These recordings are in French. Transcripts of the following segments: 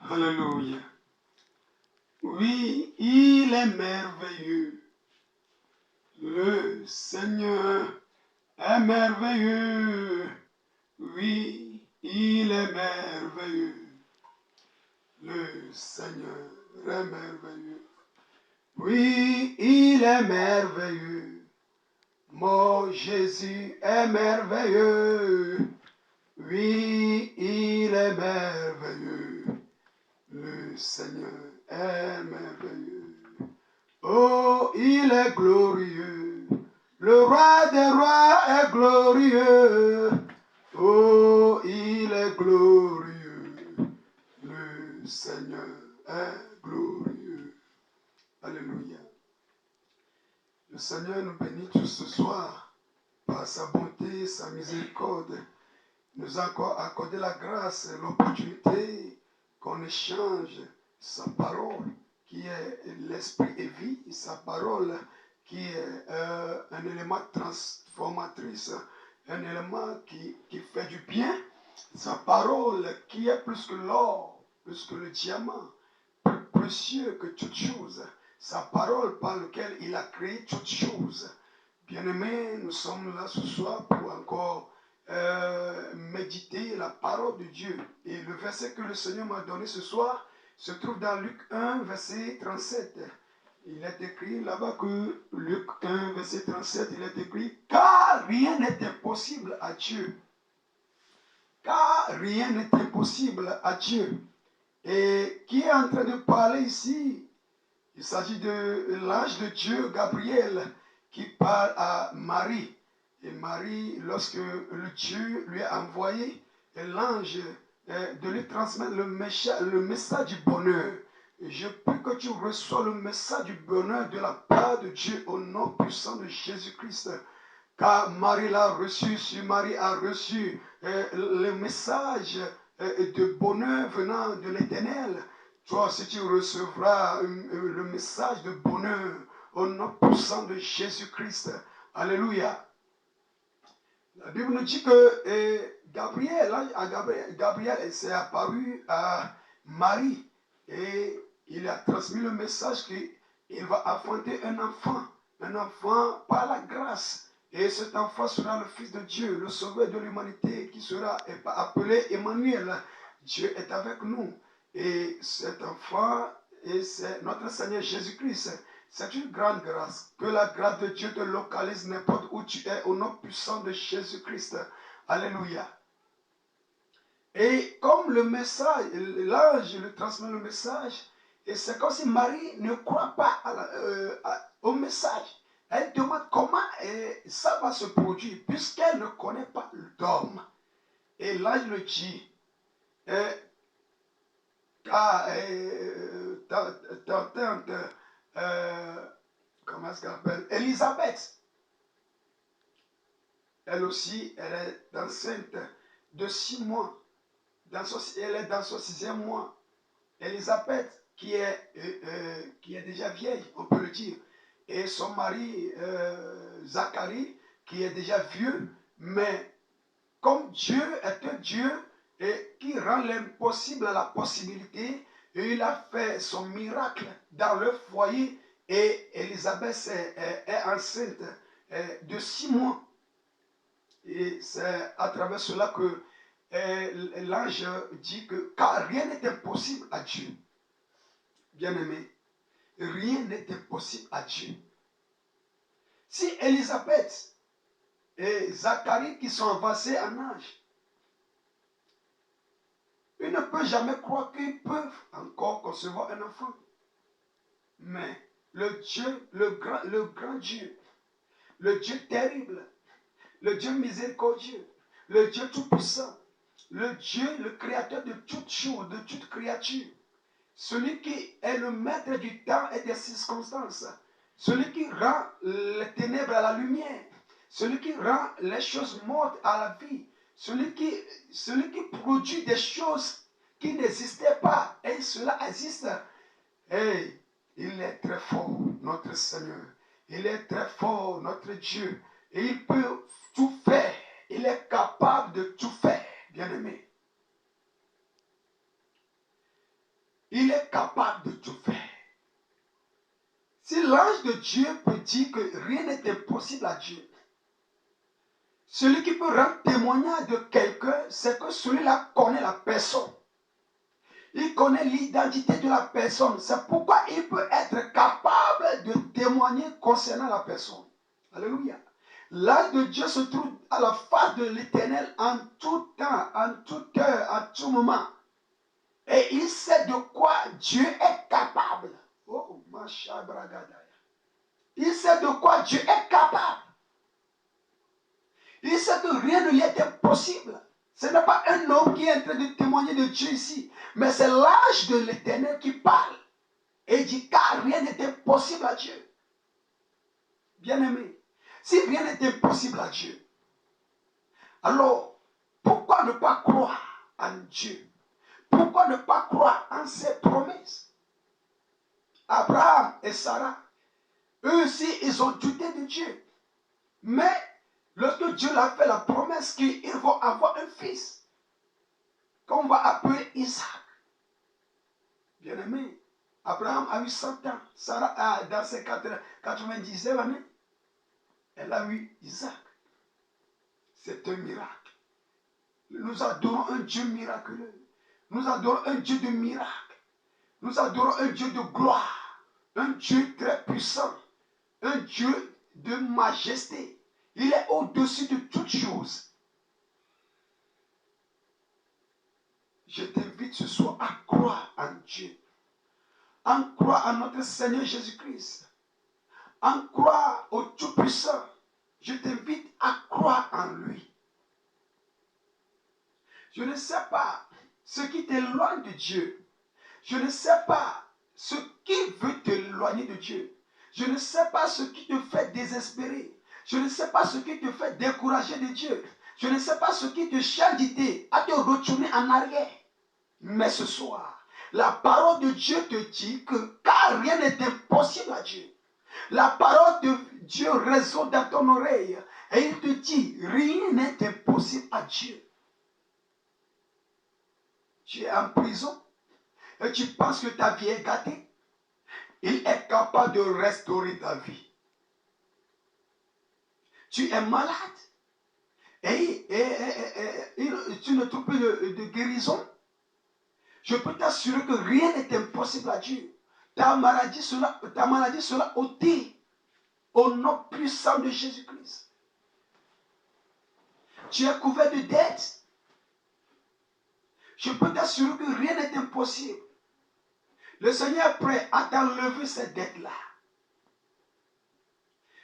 Alléluia. Oui, il est merveilleux. Le Seigneur est merveilleux. Oui, il est merveilleux. Le Seigneur est merveilleux. Oui, il est merveilleux. Mon Jésus est merveilleux. Oui, il est merveilleux. Le Seigneur est merveilleux. Oh, il est glorieux. Le roi des rois est glorieux. Oh, il est glorieux. Le Seigneur est glorieux. Alléluia. Le Seigneur nous bénit tous ce soir par sa bonté, sa miséricorde. Il nous a encore accordé la grâce et l'opportunité qu'on échange sa parole qui est l'esprit et vie, sa parole qui est un élément transformatrice, un élément qui fait du bien, sa parole qui est plus que l'or, plus que le diamant, plus précieux que toute chose, sa parole par laquelle il a créé toutes choses. Bien-aimés, nous sommes là ce soir pour encore méditer la parole de Dieu. Et le verset que le Seigneur m'a donné ce soir se trouve dans Luc 1, verset 37. Il est écrit là-bas que Luc 1, verset 37, il est écrit « Car rien n'est impossible à Dieu. » Car rien n'est impossible à Dieu. Et qui est en train de parler ici? Il s'agit de l'ange de Dieu, Gabriel, qui parle à Marie. Et Marie, lorsque le Dieu lui a envoyé l'ange de lui transmettre le message du bonheur. Et je prie que tu reçois le message du bonheur de la part de Dieu au nom puissant de Jésus-Christ. Car Marie l'a reçu, si Marie a reçu le message de bonheur venant de l'Éternel, toi aussi tu recevras le message de bonheur au nom puissant de Jésus-Christ. Alléluia. La Bible nous dit que Gabriel s'est apparu à Marie et il a transmis le message qu'il va affronter un enfant par la grâce. Et cet enfant sera le Fils de Dieu, le Sauveur de l'humanité, qui sera appelé Emmanuel. Dieu est avec nous. Et cet enfant, c'est notre Seigneur Jésus-Christ. C'est une grande grâce. Que la grâce de Dieu te localise n'importe où tu es, au nom puissant de Jésus-Christ. Alléluia. Et comme le message, l'ange lui transmet le message, et c'est comme si Marie ne croit pas au message. Elle demande comment ça va se produire, puisqu'elle ne connaît pas d'homme. Et l'ange le dit, ta tante, comment est-ce qu'elle appelle, Élisabeth, elle aussi, elle est enceinte de 6 mois. Elle est dans son 6e mois. Élisabeth, qui est déjà vieille, on peut le dire. Et son mari, Zacharie, qui est déjà vieux. Mais comme Dieu est un Dieu et qui rend l'impossible à la possibilité, et il a fait son miracle dans le foyer. Et Élisabeth est enceinte de 6 mois. Et c'est à travers cela que l'ange dit que car rien n'est impossible à Dieu. Bien-aimé, rien n'est impossible à Dieu. Si Élisabeth et Zacharie qui sont avancés en âge, ils ne peuvent jamais croire qu'ils peuvent encore concevoir un enfant. Mais le Dieu, le grand Dieu, le Dieu terrible, le Dieu miséricordieux, le Dieu tout-puissant, le Dieu, le créateur de toutes choses, de toutes créatures, celui qui est le maître du temps et des circonstances, celui qui rend les ténèbres à la lumière, celui qui rend les choses mortes à la vie, celui qui produit des choses qui n'existaient pas et cela existe. Et il est très fort, notre Seigneur. Il est très fort, notre Dieu. Et il peut tout faire. Il est capable de tout faire, bien-aimé. Il est capable de tout faire. Si l'ange de Dieu peut dire que rien n'est impossible à Dieu, celui qui peut rendre témoignage de quelqu'un, c'est que celui-là connaît la personne. Il connaît l'identité de la personne. C'est pourquoi il peut être capable de témoigner concernant la personne. Alléluia. L'ange de Dieu se trouve à la face de l'Éternel en tout temps, en toute heure, en tout moment. Et il sait de quoi Dieu est capable. Oh, Macha Bragadaya. Il sait de quoi Dieu est capable. Il sait que rien ne lui est impossible. Ce n'est pas un homme qui est en train de témoigner de Dieu ici, mais c'est l'ange de l'Éternel qui parle. Et dit car rien n'est impossible à Dieu. Bien-aimé, si rien n'est impossible à Dieu, alors pourquoi ne pas croire en Dieu? Pourquoi ne pas croire en ses promesses? Abraham et Sarah, eux aussi, ils ont douté de Dieu. Mais lorsque Dieu leur a fait la promesse qu'ils vont avoir un fils, qu'on va appeler Isaac. Bien-aimé, Abraham a eu 100 ans. Sarah, dans ses 90 années, elle a eu Isaac. C'est un miracle. Nous adorons un Dieu miraculeux. Nous adorons un Dieu de miracle. Nous adorons un Dieu de gloire. Un Dieu très puissant. Un Dieu de majesté. Il est au-dessus de toutes choses. Je t'invite ce soir à croire en Dieu. À croire en notre Seigneur Jésus-Christ. À croire au Tout-Puissant. Je t'invite à croire en lui. Je ne sais pas ce qui t'éloigne de Dieu. Je ne sais pas ce qui veut t'éloigner de Dieu. Je ne sais pas ce qui te fait désespérer. Je ne sais pas ce qui te fait décourager de Dieu. Je ne sais pas ce qui te charge d'idée à te retourner en arrière. Mais ce soir, la parole de Dieu te dit que car rien n'est impossible à Dieu. La parole de Dieu résonne dans ton oreille et il te dit rien n'est impossible à Dieu. Tu es en prison et tu penses que ta vie est gâtée. Il est capable de restaurer ta vie. Tu es malade et tu ne trouves plus de guérison. Je peux t'assurer que rien n'est impossible à Dieu. Ta maladie sera ôtée au nom puissant de Jésus-Christ. Tu es couvert de dettes. Je peux t'assurer que rien n'est impossible. Le Seigneur est prêt à t'enlever ces dettes-là.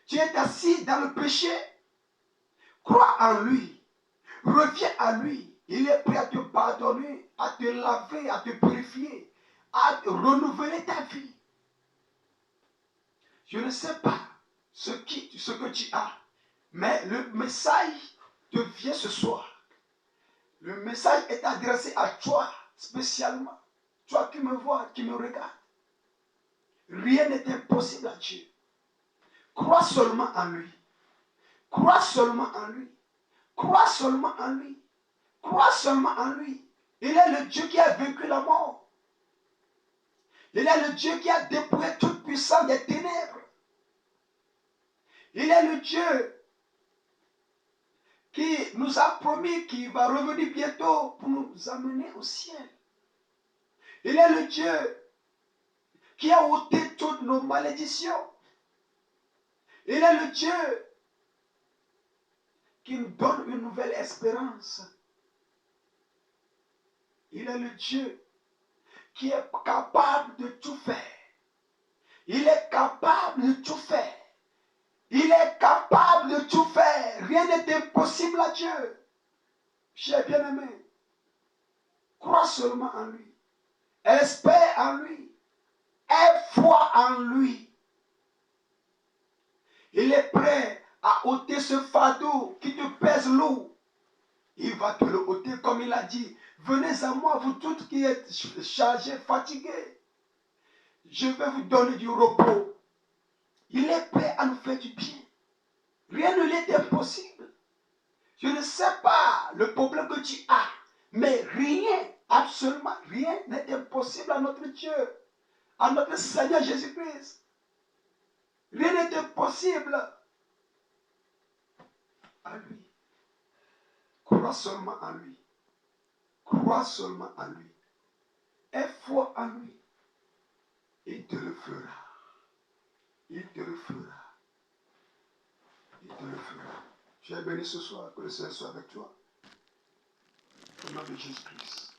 Tu es assis dans le péché. Crois en lui. Reviens à lui. Il est prêt à te pardonner, à te laver, à te purifier, à renouveler ta vie. Je ne sais pas ce que tu as, mais le message te vient ce soir. Le message est adressé à toi spécialement. Toi qui me vois, qui me regardes. Rien n'est impossible à Dieu. Crois seulement en lui. Crois seulement en lui. Crois seulement en lui. Crois seulement en lui. Il est le Dieu qui a vaincu la mort. Il est le Dieu qui a dépouillé toute puissance des ténèbres. Il est le Dieu qui nous a promis qu'il va revenir bientôt pour nous amener au ciel. Il est le Dieu qui a ôté toutes nos malédictions. Il est le Dieu qui nous donne une nouvelle espérance. Il est le Dieu qui est capable de tout faire. Il est capable de tout faire. Il est capable de tout faire. Rien n'est impossible à Dieu. Cher bien-aimé, crois seulement en lui. Espère en lui. Aie foi en lui. Il est prêt à ôter ce fardeau qui te pèse lourd. Il va te le ôter comme il a dit. Venez à moi, vous toutes qui êtes chargés, fatigués. Je vais vous donner du repos. Il est prêt à nous faire du bien. Rien ne lui est impossible. Je ne sais pas le problème que tu as, mais rien Absolument rien n'est impossible à notre Dieu, à notre Seigneur Jésus-Christ. Rien n'est impossible à lui. Crois seulement en lui. Crois seulement en lui. Aie foi en lui. Il te le fera. Il te le fera. Il te le fera. Tu es béni ce soir. Que le Seigneur soit avec toi. Au nom de Jésus-Christ.